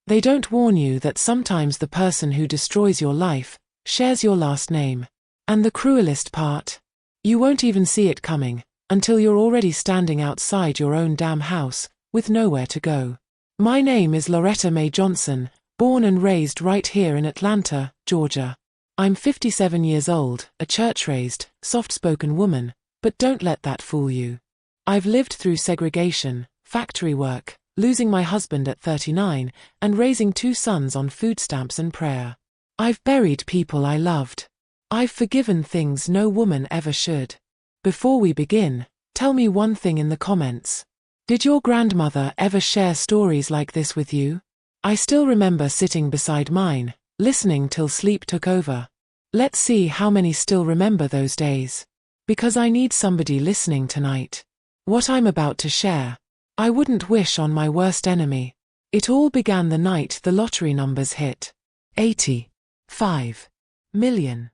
They don't warn you that sometimes the person who destroys your life shares your last name. And the cruelest part? You won't even see it coming until you're already standing outside your own damn house with nowhere to go. My name is Loretta Mae Johnson, born and raised right here in Atlanta, Georgia. I'm 57 years old, a church-raised, soft-spoken woman, but don't let that fool you. I've lived through segregation, factory work, losing my husband at 39, and raising 2 sons on food stamps and prayer. I've buried people I loved. I've forgiven things no woman ever should. Before we begin, tell me one thing in the comments. Did your grandmother ever share stories like this with you? I still remember sitting beside mine, listening till sleep took over. Let's see how many still remember those days. Because I need somebody listening tonight. What I'm about to share, I wouldn't wish on my worst enemy. It all began the night the lottery numbers hit. $85 million.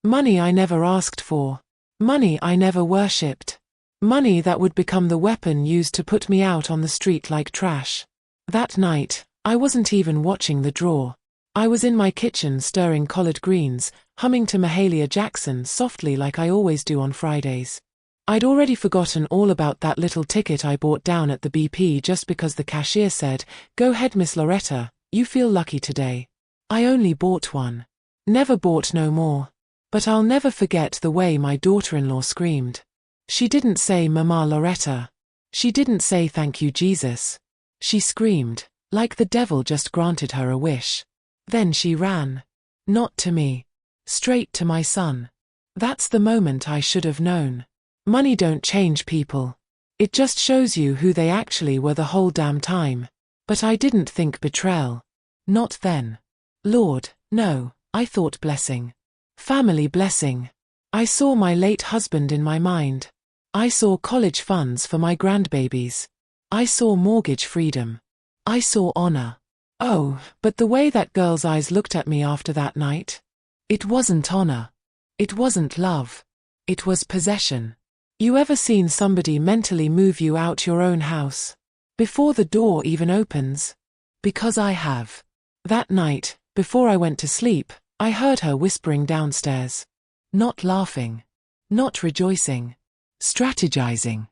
Money I never asked for. Money I never worshipped. Money that would become the weapon used to put me out on the street like trash. That night, I wasn't even watching the draw. I was in my kitchen stirring collard greens, humming to Mahalia Jackson softly like I always do on Fridays. I'd already forgotten all about that little ticket I bought down at the BP just because the cashier said, "Go ahead, Miss Loretta, you feel lucky today." I only bought one. Never bought no more. But I'll never forget the way my daughter-in-law screamed. She didn't say Mama Loretta. She didn't say thank you Jesus. She screamed, like the devil just granted her a wish. Then she ran. Not to me. Straight to my son. That's the moment I should have known. Money don't change people. It just shows you who they actually were the whole damn time. But I didn't think betrayal. Not then. Lord, no, I thought blessing. Family blessing. I saw my late husband in my mind. I saw college funds for my grandbabies. I saw mortgage freedom. I saw honor. Oh, but the way that girl's eyes looked at me after that night. It wasn't honor. It wasn't love. It was possession. You ever seen somebody mentally move you out your own house? Before the door even opens? Because I have. That night, before I went to sleep, I heard her whispering downstairs. Not laughing. Not rejoicing. Strategizing.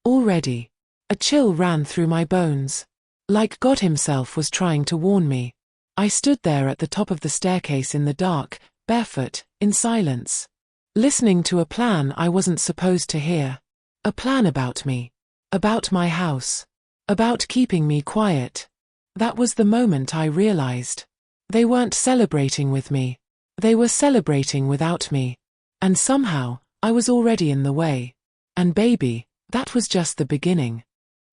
Already. A chill ran through my bones. Like God himself was trying to warn me. I stood there at the top of the staircase in the dark, barefoot, in silence. Listening to a plan I wasn't supposed to hear. A plan about me. About my house. About keeping me quiet. That was the moment I realized. They weren't celebrating with me. They were celebrating without me. And somehow, I was already in the way. And baby, that was just the beginning.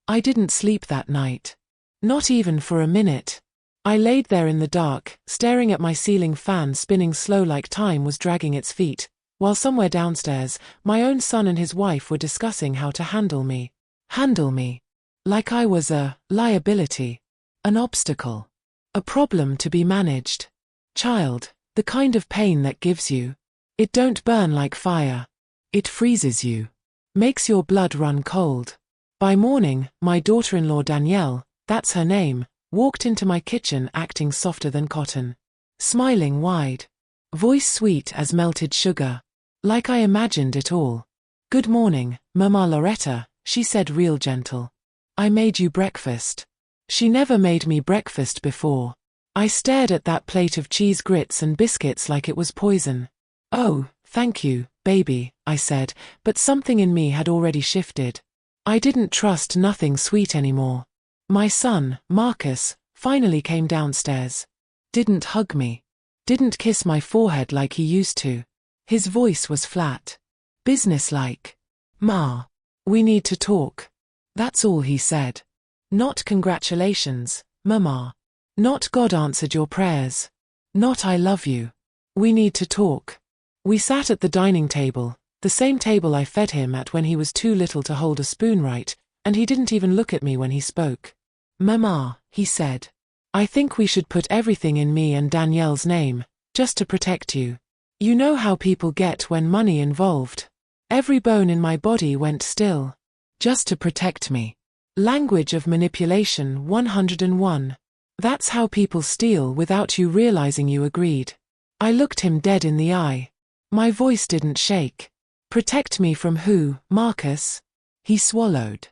I didn't sleep that night. Not even for a minute. I laid there in the dark, staring at my ceiling fan spinning slow like time was dragging its feet, while somewhere downstairs, my own son and his wife were discussing how to handle me. Handle me. Like I was a liability. An obstacle. A problem to be managed. Child, the kind of pain that gives you. It don't burn like fire. It freezes you. Makes your blood run cold. By morning, my daughter-in-law Danielle, that's her name, walked into my kitchen acting softer than cotton. Smiling wide. Voice sweet as melted sugar. Like I imagined it all. "Good morning, Mama Loretta," she said real gentle. "I made you breakfast." She never made me breakfast before. I stared at that plate of cheese grits and biscuits like it was poison. "Oh, thank you, baby," I said, but something in me had already shifted. I didn't trust nothing sweet anymore. My son, Marcus, finally came downstairs. Didn't hug me. Didn't kiss my forehead like he used to. His voice was flat. Businesslike. "Ma, we need to talk." That's all he said. Not congratulations, Mama. Not God answered your prayers. Not I love you. We need to talk. We sat at the dining table, the same table I fed him at when he was too little to hold a spoon right, and he didn't even look at me when he spoke. "Mama," he said, "I think we should put everything in me and Danielle's name, just to protect you. You know how people get when money involved. Every bone in my body went still. Just to protect me. Language of manipulation 101. That's how people steal without you realizing you agreed. I looked him dead in the eye. My voice didn't shake. Protect me from who, Marcus? He swallowed.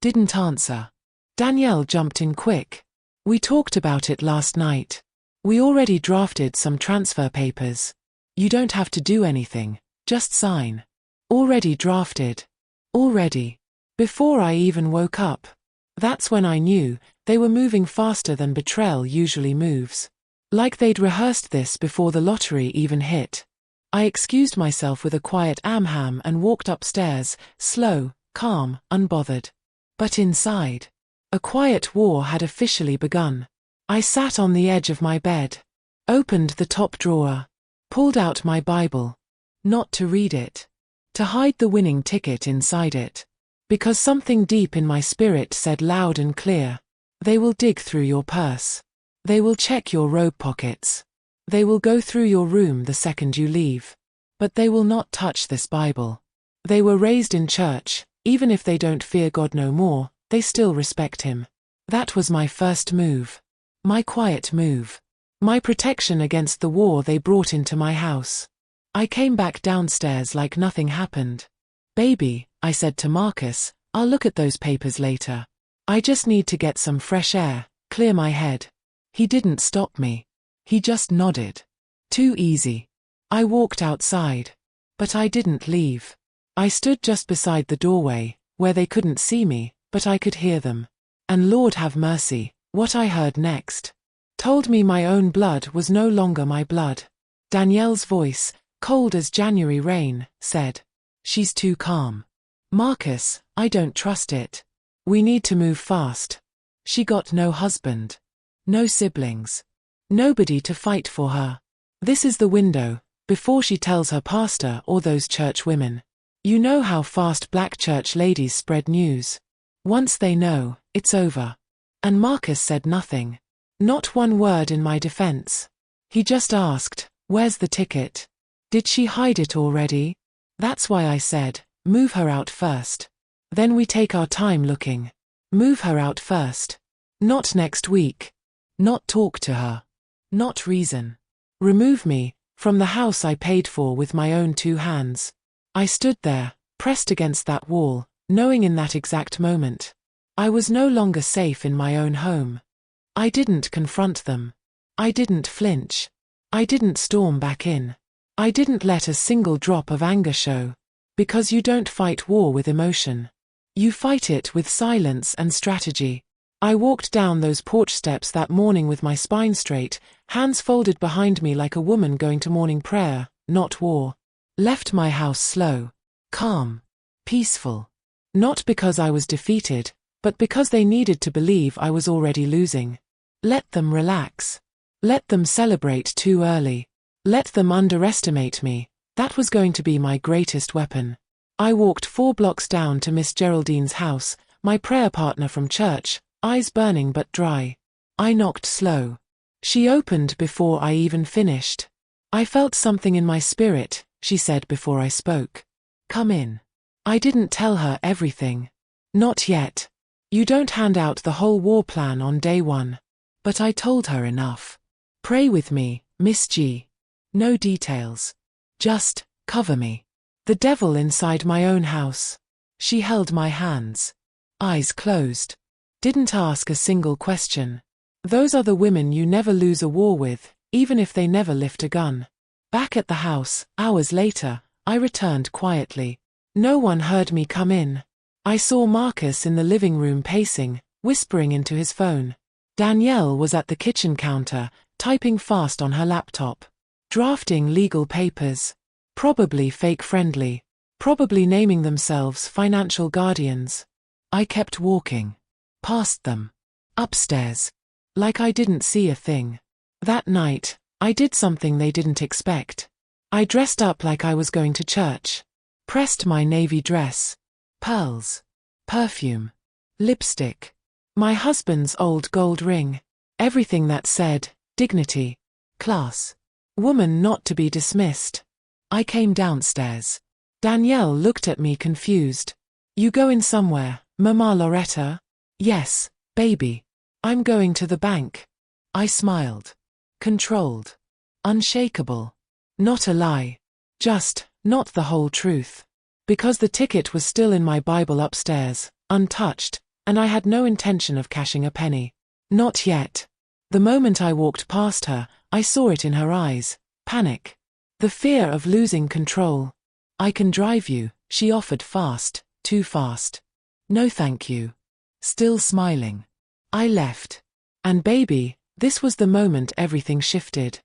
Didn't answer. Danielle jumped in quick. We talked about it last night. We already drafted some transfer papers. You don't have to do anything, just sign. Already drafted. Already. Before I even woke up. That's when I knew they were moving faster than betrayal usually moves. Like they'd rehearsed this before the lottery even hit. I excused myself with a quiet amham and walked upstairs, slow, calm, unbothered. But inside, a quiet war had officially begun. I sat on the edge of my bed, opened the top drawer, pulled out my Bible. Not to read it. To hide the winning ticket inside it. Because something deep in my spirit said loud and clear, they will dig through your purse. They will check your robe pockets. They will go through your room the second you leave. But they will not touch this Bible. They were raised in church, even if they don't fear God no more, they still respect Him. That was my first move. My quiet move. My protection against the war they brought into my house. I came back downstairs like nothing happened. Baby, I said to Marcus, I'll look at those papers later. I just need to get some fresh air, clear my head. He didn't stop me. He just nodded. Too easy. I walked outside. But I didn't leave. I stood just beside the doorway, where they couldn't see me, but I could hear them. And Lord have mercy, what I heard next told me my own blood was no longer my blood. Danielle's voice, cold as January rain, said, "She's too calm. Marcus, I don't trust it. We need to move fast. She got no husband. No siblings. Nobody to fight for her. This is the window, before she tells her pastor or those church women. You know how fast black church ladies spread news. Once they know, it's over." And Marcus said nothing. Not one word in my defense. He just asked, "Where's the ticket? Did she hide it already?" That's why I said, "Move her out first. Then we take our time looking. Move her out first. Not next week. Not talk to her. Not reason. Remove me from the house I paid for with my own 2 hands." I stood there, pressed against that wall, knowing in that exact moment, I was no longer safe in my own home. I didn't confront them. I didn't flinch. I didn't storm back in. I didn't let a single drop of anger show. Because you don't fight war with emotion. You fight it with silence and strategy. I walked down those porch steps that morning with my spine straight, hands folded behind me like a woman going to morning prayer, not war. Left my house slow, calm, peaceful. Not because I was defeated, but because they needed to believe I was already losing. Let them relax. Let them celebrate too early. Let them underestimate me. That was going to be my greatest weapon. I walked 4 blocks down to Miss Geraldine's house, my prayer partner from church, eyes burning but dry. I knocked slow. She opened before I even finished. "I felt something in my spirit," she said before I spoke. "Come in." I didn't tell her everything. Not yet. You don't hand out the whole war plan on day 1. But I told her enough. "Pray with me, Miss G. No details. Just, cover me. The devil inside my own house." She held my hands. Eyes closed. Didn't ask a single question. Those are the women you never lose a war with, even if they never lift a gun. Back at the house, hours later, I returned quietly. No one heard me come in. I saw Marcus in the living room pacing, whispering into his phone. Danielle was at the kitchen counter, typing fast on her laptop. Drafting legal papers. Probably fake-friendly. Probably naming themselves financial guardians. I kept walking. Past them. Upstairs. Like I didn't see a thing. That night, I did something they didn't expect. I dressed up like I was going to church. Pressed my navy dress. Pearls. Perfume. Lipstick. My husband's old gold ring. Everything that said, dignity. Class. Woman not to be dismissed. I came downstairs. Danielle looked at me confused. "You going somewhere, Mama Loretta?" "Yes, baby. I'm going to the bank." I smiled. Controlled. Unshakable. Not a lie. Just, not the whole truth. Because the ticket was still in my Bible upstairs, untouched, and I had no intention of cashing a penny. Not yet. The moment I walked past her, I saw it in her eyes. Panic. The fear of losing control. I can drive you, she offered fast, too fast. No thank you. Still smiling. I left. And baby, this was the moment everything shifted.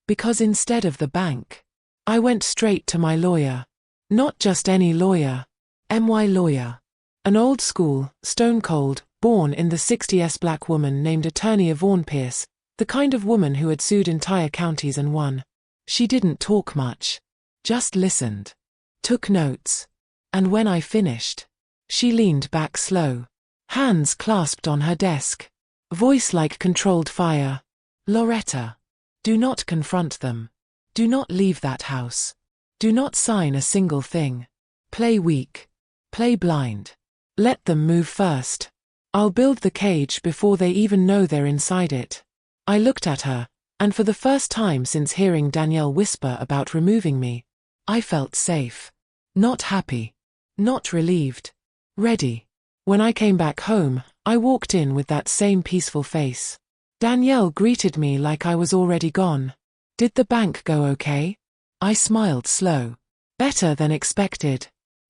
Because instead of the bank, I went straight to my lawyer. Not just any lawyer. My lawyer. An old school, stone cold, born in the 60s black woman named Attorney Yvonne Pierce, the kind of woman who had sued entire counties and won. She didn't talk much. Just listened. Took notes. And when I finished, she leaned back slow. Hands clasped on her desk. Voice like controlled fire. Loretta. Do not confront them. Do not leave that house. Do not sign a single thing. Play weak. Play blind. Let them move first. I'll build the cage before they even know they're inside it. I looked at her, and for the first time since hearing Danielle whisper about removing me, I felt safe. Not happy. Not relieved. Ready. When I came back home, I walked in with that same peaceful face. Danielle greeted me like I was already gone. Did the bank go okay? I smiled slow. Better than expected.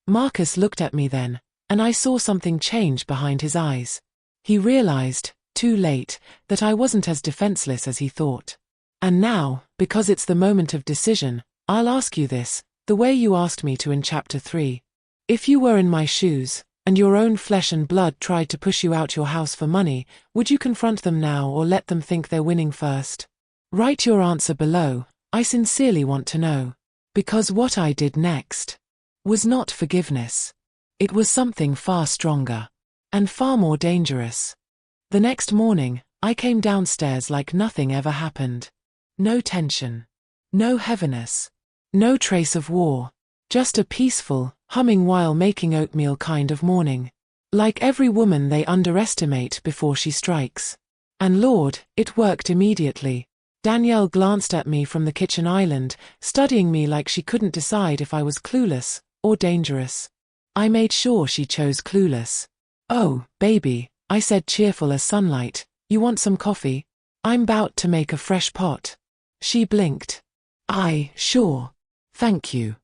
Marcus looked at me then, and I saw something change behind his eyes. He realized, too late, that I wasn't as defenseless as he thought. And now, because it's the moment of decision, I'll ask you this, the way you asked me to in Chapter 3. If you were in my shoes, and your own flesh and blood tried to push you out your house for money, would you confront them now or let them think they're winning first? Write your answer below. I sincerely want to know. Because what I did next was not forgiveness. It was something far stronger. And far more dangerous. The next morning, I came downstairs like nothing ever happened. No tension. No heaviness. No trace of war. Just a peaceful, humming while making oatmeal kind of morning. Like every woman they underestimate before she strikes. And Lord, it worked immediately. Danielle glanced at me from the kitchen island, studying me like she couldn't decide if I was clueless or dangerous. I made sure she chose clueless. Oh, baby, I said cheerful as sunlight, you want some coffee? I'm about to make a fresh pot. She blinked. Sure. Thank you.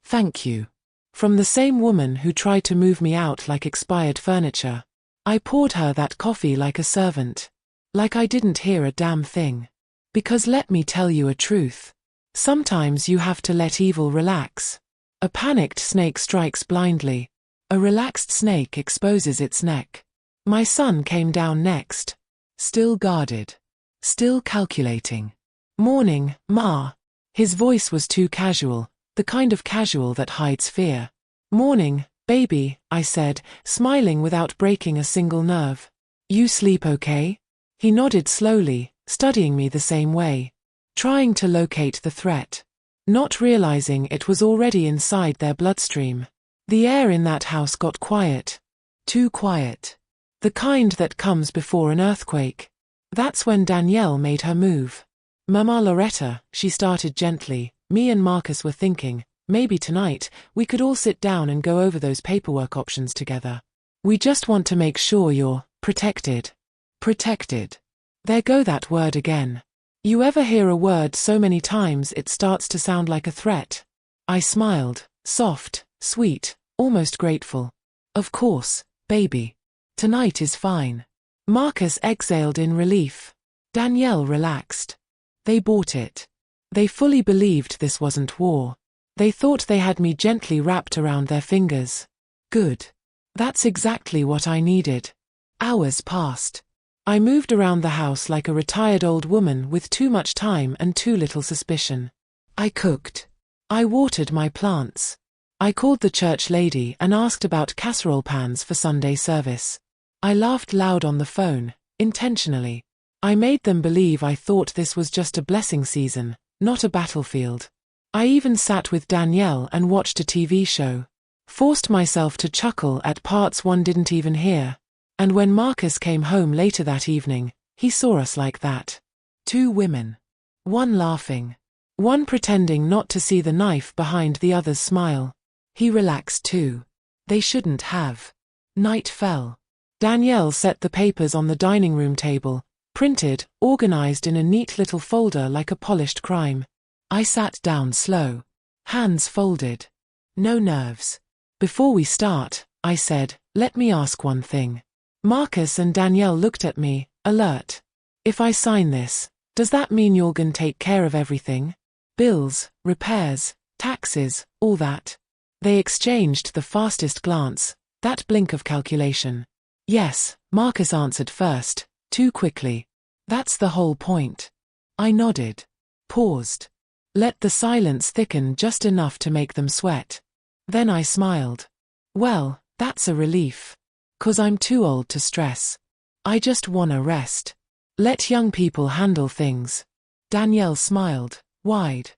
Thank you. From the same woman who tried to move me out like expired furniture. I poured her that coffee like a servant. Like I didn't hear a damn thing. Because let me tell you a truth. Sometimes you have to let evil relax. A panicked snake strikes blindly. A relaxed snake exposes its neck. My son came down next. Still guarded. Still calculating. Morning, Ma. His voice was too casual, the kind of casual that hides fear. Morning, baby, I said, smiling without breaking a single nerve. You sleep okay? He nodded slowly, studying me the same way. Trying to locate the threat. Not realizing it was already inside their bloodstream. The air in that house got quiet. Too quiet. The kind that comes before an earthquake. That's when Danielle made her move. Mama Loretta, she started gently, me and Marcus were thinking, maybe tonight, we could all sit down and go over those paperwork options together. We just want to make sure you're protected. Protected. There go that word again. You ever hear a word so many times it starts to sound like a threat? I smiled, soft, sweet, almost grateful. Of course, baby. Tonight is fine. Marcus exhaled in relief. Danielle relaxed. They bought it. They fully believed this wasn't war. They thought they had me gently wrapped around their fingers. Good. That's exactly what I needed. Hours passed. I moved around the house like a retired old woman with too much time and too little suspicion. I cooked. I watered my plants. I called the church lady and asked about casserole pans for Sunday service. I laughed loud on the phone, intentionally. I made them believe I thought this was just a blessing season, not a battlefield. I even sat with Danielle and watched a TV show. Forced myself to chuckle at parts one didn't even hear. And when Marcus came home later that evening, he saw us like that. 2 women. One laughing. One pretending not to see the knife behind the other's smile. He relaxed too. They shouldn't have. Night fell. Danielle set the papers on the dining room table, printed, organized in a neat little folder like a polished crime. I sat down slow. Hands folded. No nerves. Before we start, I said, let me ask one thing. Marcus and Danielle looked at me, alert. If I sign this, does that mean you're gonna take care of everything? Bills, repairs, taxes, all that? They exchanged the fastest glance, that blink of calculation. Yes, Marcus answered first, too quickly. That's the whole point. I nodded. Paused. Let the silence thicken just enough to make them sweat. Then I smiled. Well, that's a relief. 'Cause I'm too old to stress. I just wanna rest. Let young people handle things. Danielle smiled, wide.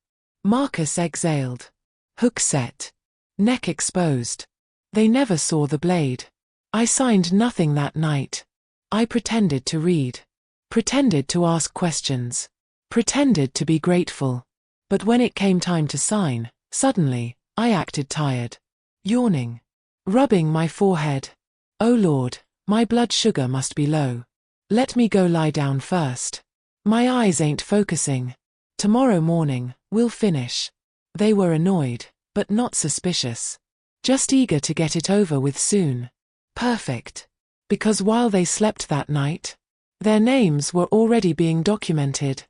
Marcus exhaled. Hook set. Neck exposed. They never saw the blade. I signed nothing that night. I pretended to read. Pretended to ask questions. Pretended to be grateful. But when it came time to sign, suddenly, I acted tired. Yawning. Rubbing my forehead. Oh Lord, my blood sugar must be low. Let me go lie down first. My eyes ain't focusing. Tomorrow morning, we'll finish. They were annoyed, but not suspicious. Just eager to get it over with soon. Perfect. Because while they slept that night, their names were already being documented.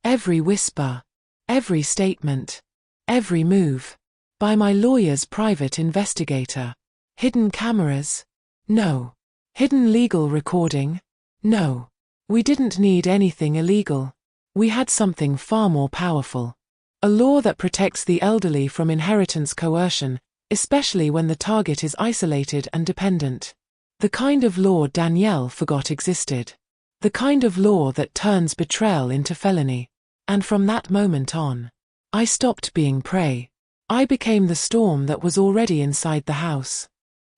Every whisper. Every statement. Every move. By my lawyer's private investigator. Hidden cameras? No. Hidden legal recording? No. We didn't need anything illegal. We had something far more powerful. A law that protects the elderly from inheritance coercion, especially when the target is isolated and dependent. The kind of law Danielle forgot existed. The kind of law that turns betrayal into felony. And from that moment on, I stopped being prey. I became the storm that was already inside the house.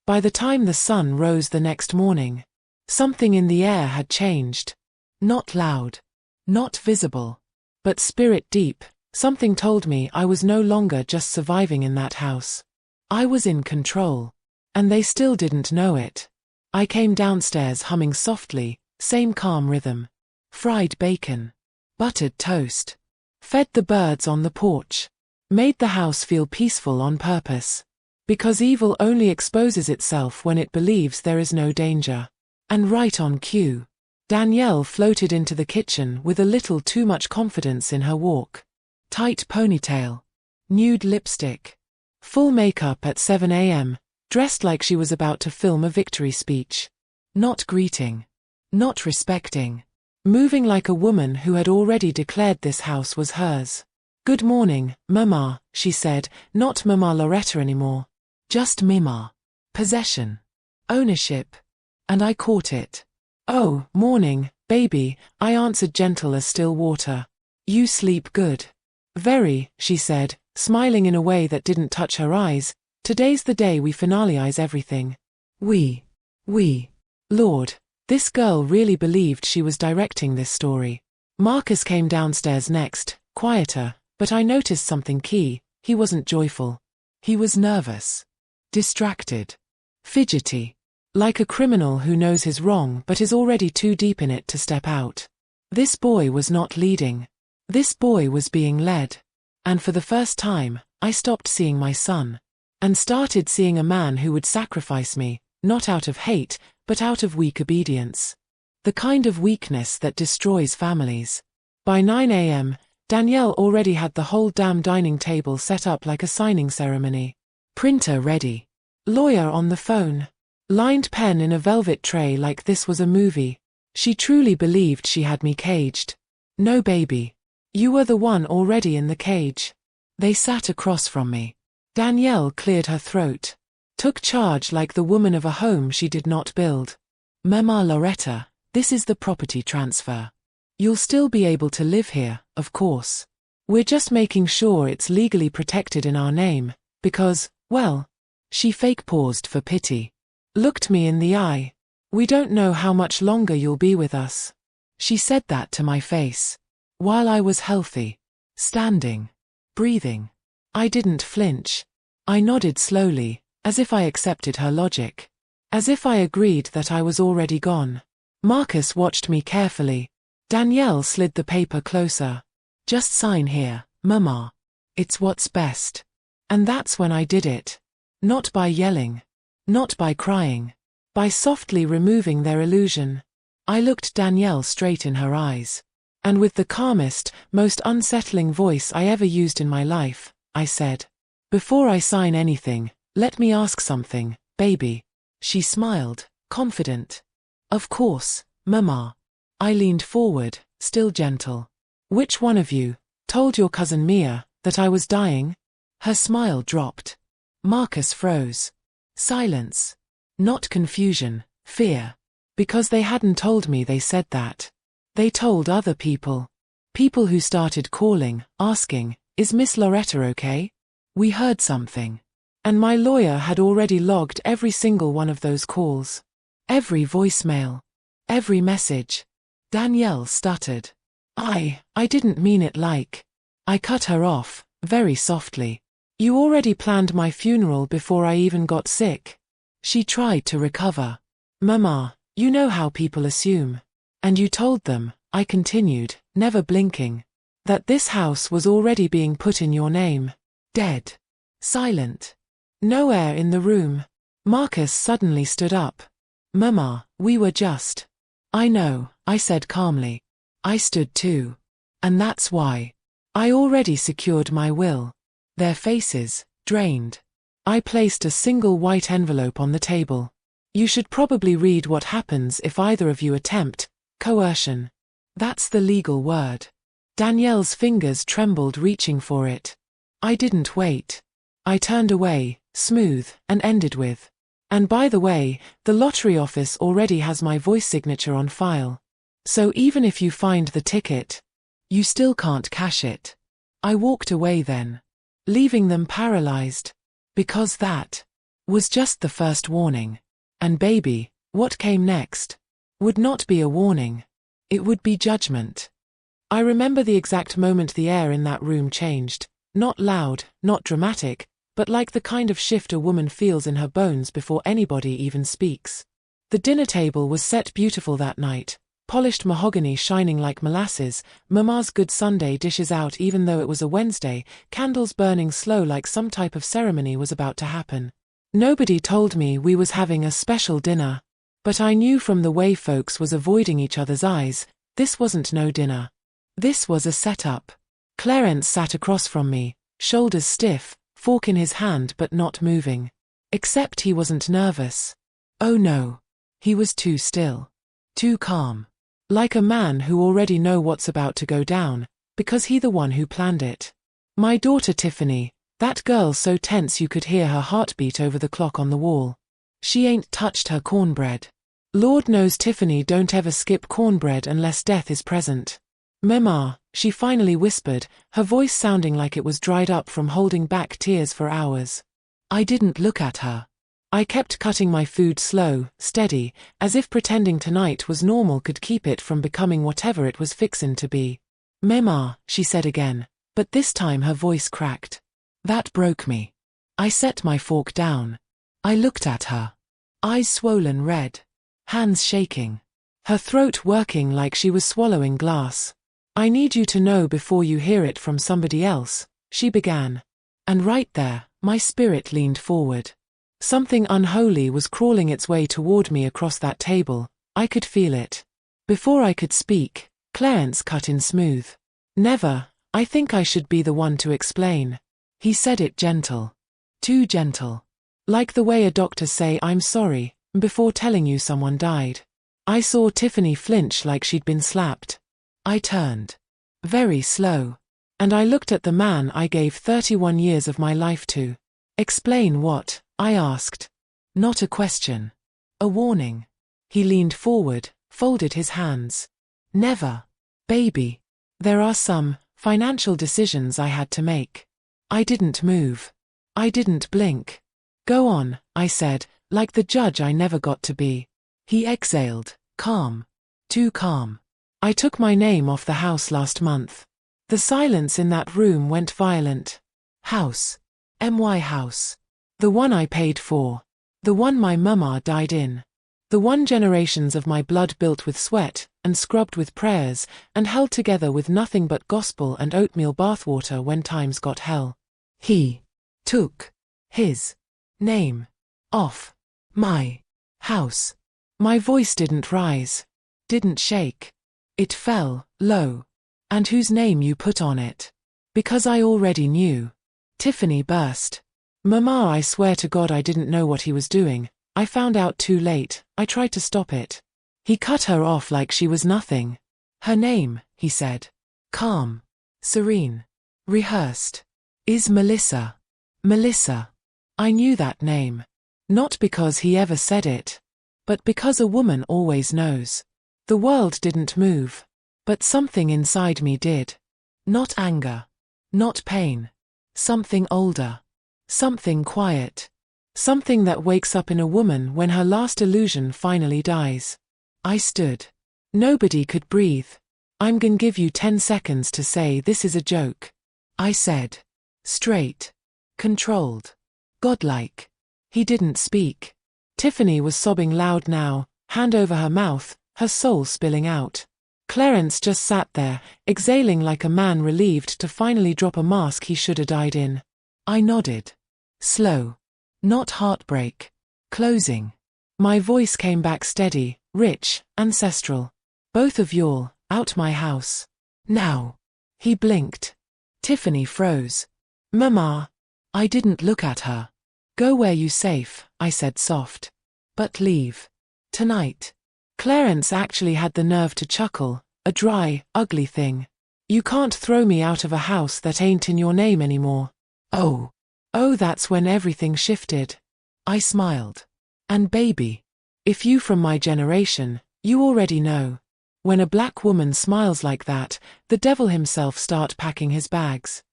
By the time the sun rose the next morning, something in the air had changed. Not loud. Not visible. But spirit deep, something told me I was no longer just surviving in that house. I was in control. And they still didn't know it. I came downstairs humming softly, same calm rhythm. Fried bacon. Buttered toast. Fed the birds on the porch. Made the house feel peaceful on purpose. Because evil only exposes itself when it believes there is no danger. And right on cue, Danielle floated into the kitchen with a little too much confidence in her walk. Tight ponytail. Nude lipstick. Full makeup at 7 a.m., dressed like she was about to film a victory speech. Not greeting. Not respecting. Moving like a woman who had already declared this house was hers. Good morning, Mama, she said, not Mama Loretta anymore. Just Mima. Possession. Ownership. And I caught it. Oh, morning, baby, I answered gentle as still water. You sleep good. Very, she said, smiling in a way that didn't touch her eyes. Today's the day we finalize everything. We. Lord, this girl really believed she was directing this story. Marcus came downstairs next, quieter, but I noticed something key. He wasn't joyful. He was nervous. Distracted. Fidgety. Like a criminal who knows his wrong but is already too deep in it to step out. This boy was not leading. This boy was being led. And for the first time, I stopped seeing my son. And started seeing a man who would sacrifice me, not out of hate, but out of weak obedience. The kind of weakness that destroys families. By 9 a.m., Danielle already had the whole damn dining table set up like a signing ceremony. Printer ready. Lawyer on the phone. Lined pen in a velvet tray like this was a movie. She truly believed she had me caged. No, baby. You were the one already in the cage. They sat across from me. Danielle cleared her throat. Took charge like the woman of a home she did not build. Mama Loretta, this is the property transfer. You'll still be able to live here, of course. We're just making sure it's legally protected in our name, because, well, she fake paused for pity. Looked me in the eye. We don't know how much longer you'll be with us. She said that to my face. While I was healthy. Standing. Breathing. I didn't flinch. I nodded slowly, as if I accepted her logic. As if I agreed that I was already gone. Marcus watched me carefully. Danielle slid the paper closer. Just sign here, Mama. It's what's best. And that's when I did it. Not by yelling. Not by crying. By softly removing their illusion. I looked Danielle straight in her eyes. And with the calmest, most unsettling voice I ever used in my life, I said, "Before I sign anything, let me ask something, baby." She smiled, confident. "Of course, Mama." I leaned forward, still gentle. "Which one of you told your cousin Mia that I was dying?" Her smile dropped. Marcus froze. Silence. Not confusion, fear. Because they hadn't told me they said that. They told other people. People who started calling, asking, "Is Miss Loretta okay? We heard something." And my lawyer had already logged every single one of those calls. Every voicemail. Every message. Danielle stuttered. I didn't mean it like. I cut her off, very softly. "You already planned my funeral before I even got sick." She tried to recover. "Mama, you know how people assume. And you told them," I continued, never blinking, "that this house was already being put in your name. Dead. Silent. No air in the room." Marcus suddenly stood up. "Mama, we were just." "I know," I said calmly. I stood too. "And that's why. I already secured my will." Their faces, drained. I placed a single white envelope on the table. "You should probably read what happens if either of you attempt coercion. That's the legal word." Danielle's fingers trembled reaching for it. I didn't wait. I turned away, smooth, and ended with, "And by the way, the lottery office already has my voice signature on file. So even if you find the ticket, you still can't cash it." I walked away then, leaving them paralyzed. Because that was just the first warning. And baby, what came next would not be a warning. It would be judgment. I remember the exact moment the air in that room changed. Not loud, not dramatic, but like the kind of shift a woman feels in her bones before anybody even speaks. The dinner table was set beautiful that night. Polished mahogany shining like molasses, Mama's good Sunday dishes out even though it was a Wednesday, candles burning slow like some type of ceremony was about to happen. Nobody told me we was having a special dinner. But I knew from the way folks was avoiding each other's eyes, this wasn't no dinner. This was a setup. Clarence sat across from me, shoulders stiff, fork in his hand but not moving. Except he wasn't nervous. Oh no. He was too still. Too calm. Like a man who already know what's about to go down, because he the one who planned it. My daughter Tiffany, that girl so tense you could hear her heartbeat over the clock on the wall. She ain't touched her cornbread. Lord knows Tiffany don't ever skip cornbread unless death is present. "Mama," she finally whispered, her voice sounding like it was dried up from holding back tears for hours. I didn't look at her. I kept cutting my food slow, steady, as if pretending tonight was normal could keep it from becoming whatever it was fixin' to be. "Mama," she said again, but this time her voice cracked. That broke me. I set my fork down. I looked at her. Eyes swollen red. Hands shaking. Her throat working like she was swallowing glass. "I need you to know before you hear it from somebody else," she began. And right there, my spirit leaned forward. Something unholy was crawling its way toward me across that table. I could feel it. Before I could speak, Clarence cut in smooth. "Never, I think I should be the one to explain." He said it gentle. Too gentle. Like the way a doctor say "I'm sorry" before telling you someone died. I saw Tiffany flinch like she'd been slapped. I turned. Very slow. And I looked at the man I gave 31 years of my life to. "Explain what?" I asked. Not a question. A warning. He leaned forward, folded his hands. "Never. Baby. There are some financial decisions I had to make." I didn't move. I didn't blink. "Go on," I said, like the judge I never got to be. He exhaled, calm. Too calm. I took my name off the house last month. The silence in that room went violent. House. My house. The one I paid for. The one my mama died in. The one generations of my blood built with sweat, and scrubbed with prayers, and held together with nothing but gospel and oatmeal bathwater when times got hell. He took his name off my house. My voice didn't rise, didn't shake. It fell low. And whose name you put on it? Because I already knew. Tiffany burst. Mama, I swear to God I didn't know what he was doing. I found out too late. I tried to stop it. He cut her off like she was nothing. Her name, he said. Calm. Serene. Rehearsed. Is Melissa. Melissa. I knew that name. Not because he ever said it. But because a woman always knows. The world didn't move. But something inside me did. Not anger. Not pain. Something older. Something quiet. Something that wakes up in a woman when her last illusion finally dies. I stood. Nobody could breathe. I'm gonna give you 10 seconds to say this is a joke. I said. Straight. Controlled. Godlike. He didn't speak. Tiffany was sobbing loud now, hand over her mouth, her soul spilling out. Clarence just sat there, exhaling like a man relieved to finally drop a mask he should have died in. I nodded. Slow. Not heartbreak. Closing. My voice came back steady, rich, ancestral. Both of y'all, out my house. Now. He blinked. Tiffany froze. Mama. I didn't look at her. Go where you safe, I said soft. But leave. Tonight. Clarence actually had the nerve to chuckle, a dry, ugly thing. You can't throw me out of a house that ain't in your name anymore. Oh. Oh, that's when everything shifted. I smiled. And baby. If you from my generation, you already know. When a black woman smiles like that, the devil himself start packing his bags.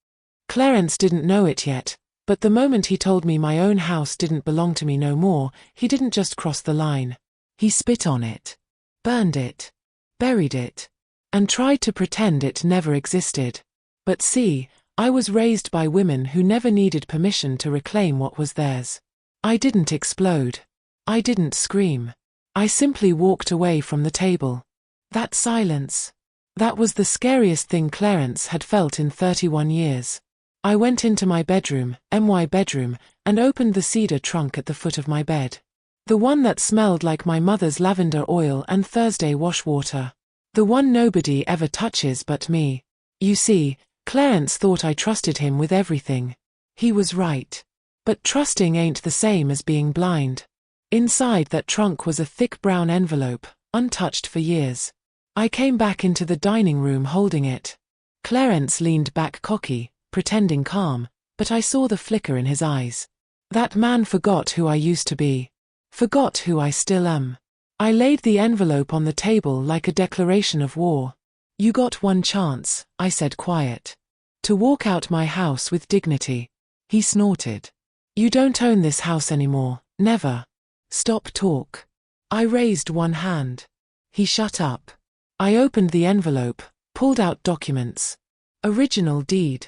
Clarence didn't know it yet, but the moment he told me my own house didn't belong to me no more, he didn't just cross the line. He spit on it. Burned it. Buried it. And tried to pretend it never existed. But see, I was raised by women who never needed permission to reclaim what was theirs. I didn't explode. I didn't scream. I simply walked away from the table. That silence. That was the scariest thing Clarence had felt in 31 years. I went into my bedroom, my bedroom, and opened the cedar trunk at the foot of my bed. The one that smelled like my mother's lavender oil and Thursday wash water. The one nobody ever touches but me. You see, Clarence thought I trusted him with everything. He was right. But trusting ain't the same as being blind. Inside that trunk was a thick brown envelope, untouched for years. I came back into the dining room holding it. Clarence leaned back cocky, pretending calm, but I saw the flicker in his eyes. That man forgot who I used to be. Forgot who I still am. I laid the envelope on the table like a declaration of war. You got one chance, I said quiet. To walk out my house with dignity. He snorted. You don't own this house anymore, never. Stop talk. I raised one hand. He shut up. I opened the envelope, pulled out documents. Original deed.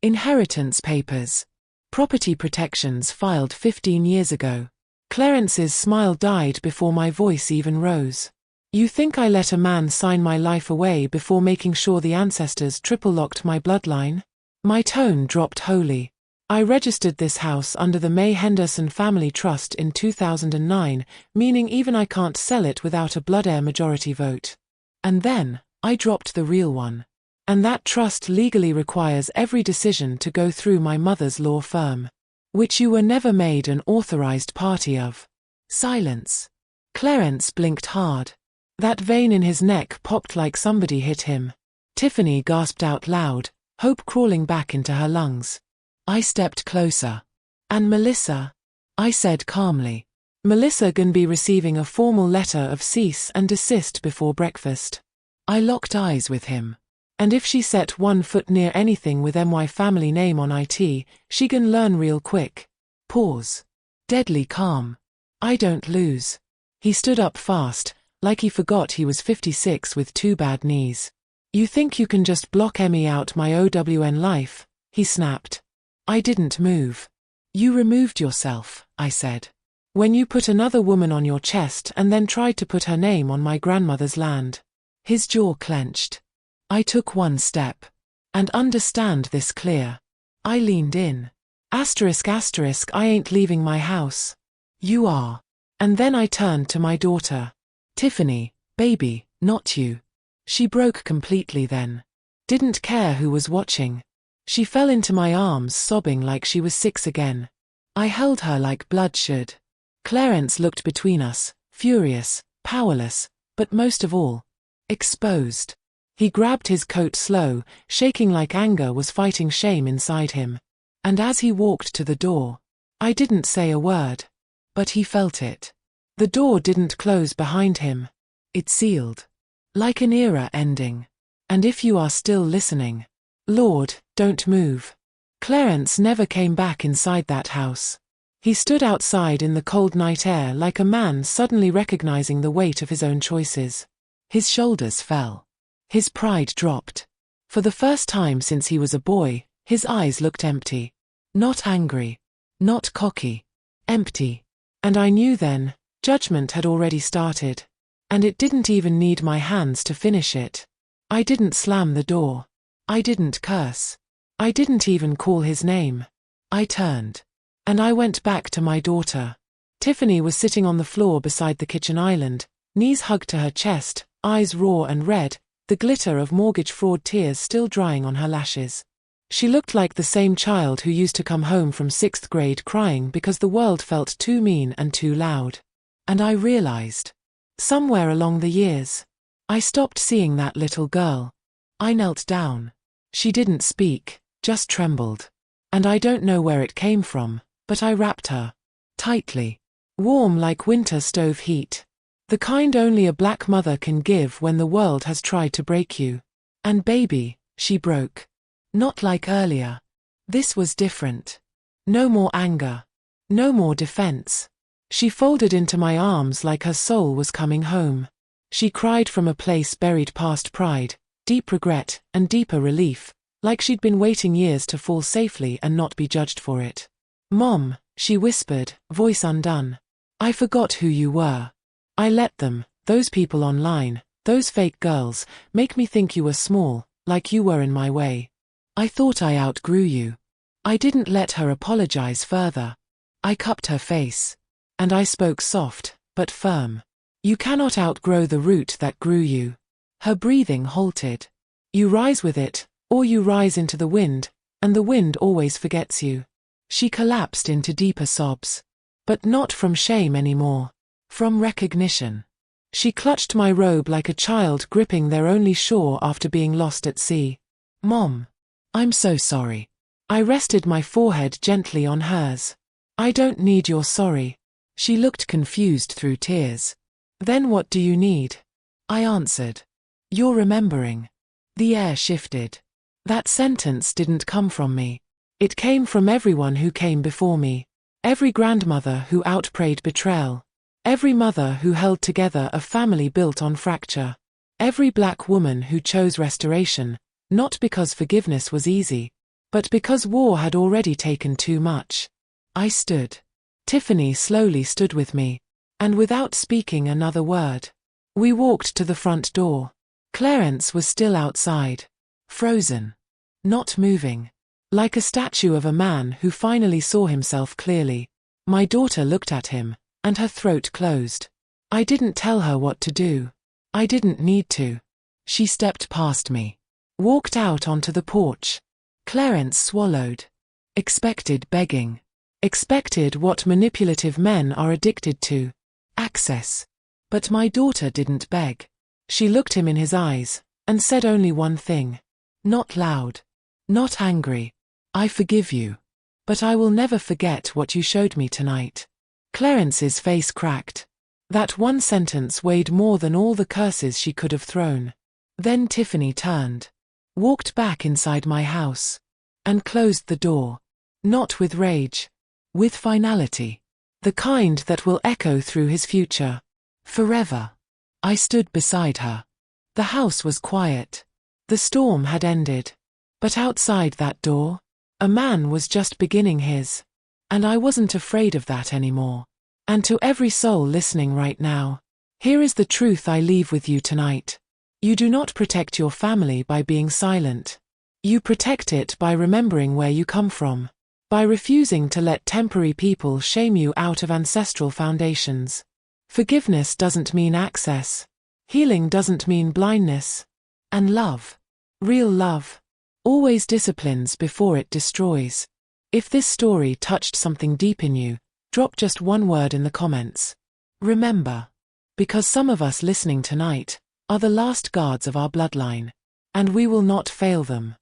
Inheritance papers. Property protections filed 15 years ago. Clarence's smile died before my voice even rose. You think I let a man sign my life away before making sure the ancestors triple-locked my bloodline? My tone dropped wholly. I registered this house under the May Henderson Family Trust in 2009, meaning even I can't sell it without a blood heir majority vote. And then, I dropped the real one. And that trust legally requires every decision to go through my mother's law firm. Which you were never made an authorized party of. Silence. Clarence blinked hard. That vein in his neck popped like somebody hit him. Tiffany gasped out loud, hope crawling back into her lungs. I stepped closer. And Melissa? I said calmly. Melissa gonna be receiving a formal letter of cease and desist before breakfast. I locked eyes with him. And if she set one foot near anything with my family name on it, she gonna learn real quick. Pause. Deadly calm. I don't lose. He stood up fast, like he forgot he was 56 with 2 bad knees. You think you can just block Emmy out my OWN life? He snapped. I didn't move. You removed yourself, I said. When you put another woman on your chest and then tried to put her name on my grandmother's land. His jaw clenched. I took one step. And understand this clear. I leaned in. Asterisk asterisk, I ain't leaving my house. You are. And then I turned to my daughter. Tiffany, baby, not you. She broke completely then. Didn't care who was watching. She fell into my arms sobbing like she was 6 again. I held her like blood should. Clarence looked between us, furious, powerless, but most of all, exposed. He grabbed his coat slow, shaking like anger was fighting shame inside him. And as he walked to the door, I didn't say a word. But he felt it. The door didn't close behind him. It sealed. Like an era ending. And if you are still listening, Lord, don't move. Clarence never came back inside that house. He stood outside in the cold night air like a man suddenly recognizing the weight of his own choices. His shoulders fell. His pride dropped. For the first time since he was a boy, his eyes looked empty. Not angry. Not cocky. Empty. And I knew then, judgment had already started. And it didn't even need my hands to finish it. I didn't slam the door. I didn't curse. I didn't even call his name. I turned. And I went back to my daughter. Tiffany was sitting on the floor beside the kitchen island, knees hugged to her chest, eyes raw and red, the glitter of mortgage fraud tears still drying on her lashes. She looked like the same child who used to come home from 6th grade crying because the world felt too mean and too loud. And I realized. Somewhere along the years, I stopped seeing that little girl. I knelt down. She didn't speak, just trembled. And I don't know where it came from, but I wrapped her. Tightly. Warm like winter stove heat. The kind only a black mother can give when the world has tried to break you. And baby, she broke. Not like earlier. This was different. No more anger. No more defense. She folded into my arms like her soul was coming home. She cried from a place buried past pride, deep regret, and deeper relief, like she'd been waiting years to fall safely and not be judged for it. Mom, she whispered, voice undone. I forgot who you were. I let them, those people online, those fake girls, make me think you were small, like you were in my way. I thought I outgrew you. I didn't let her apologize further. I cupped her face. And I spoke soft, but firm. You cannot outgrow the root that grew you. Her breathing halted. You rise with it, or you rise into the wind, and the wind always forgets you. She collapsed into deeper sobs. But not from shame anymore. From recognition. She clutched my robe like a child gripping their only shore after being lost at sea. Mom. I'm so sorry. I rested my forehead gently on hers. I don't need your sorry. She looked confused through tears. Then what do you need? I answered. You're remembering. The air shifted. That sentence didn't come from me. It came from everyone who came before me. Every grandmother who outprayed betrayal. Every mother who held together a family built on fracture. Every black woman who chose restoration, not because forgiveness was easy, but because war had already taken too much. I stood. Tiffany slowly stood with me, and without speaking another word. We walked to the front door. Clarence was still outside. Frozen. Not moving. Like a statue of a man who finally saw himself clearly. My daughter looked at him, and her throat closed. I didn't tell her what to do. I didn't need to. She stepped past me. Walked out onto the porch. Clarence swallowed. Expected begging. Expected what manipulative men are addicted to. Access. But my daughter didn't beg. She looked him in his eyes, and said only one thing. Not loud. Not angry. I forgive you. But I will never forget what you showed me tonight. Clarence's face cracked. That one sentence weighed more than all the curses she could have thrown. Then Tiffany turned. Walked back inside my house. And closed the door. Not with rage. With finality. The kind that will echo through his future. Forever. I stood beside her. The house was quiet. The storm had ended. But outside that door, a man was just beginning his. And I wasn't afraid of that anymore. And to every soul listening right now, here is the truth I leave with you tonight. You do not protect your family by being silent. You protect it by remembering where you come from, by refusing to let temporary people shame you out of ancestral foundations. Forgiveness doesn't mean access. Healing doesn't mean blindness. And love, real love, always disciplines before it destroys. If this story touched something deep in you, drop just one word in the comments. Remember, because some of us listening tonight are the last guards of our bloodline, and we will not fail them.